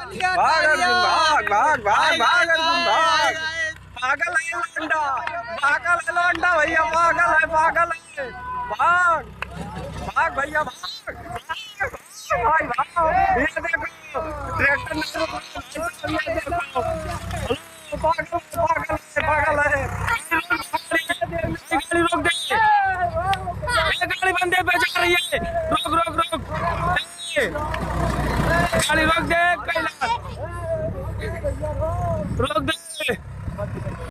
भाग अर्जुन भाग भाग भाग भाग अर्जुन भाग। पागल है लौंडा, पागल है लौंडा भैया, पागल है पागल है। भाग भाग भैया भाग भाग भाग भाग। ये देखो ट्रैक्टर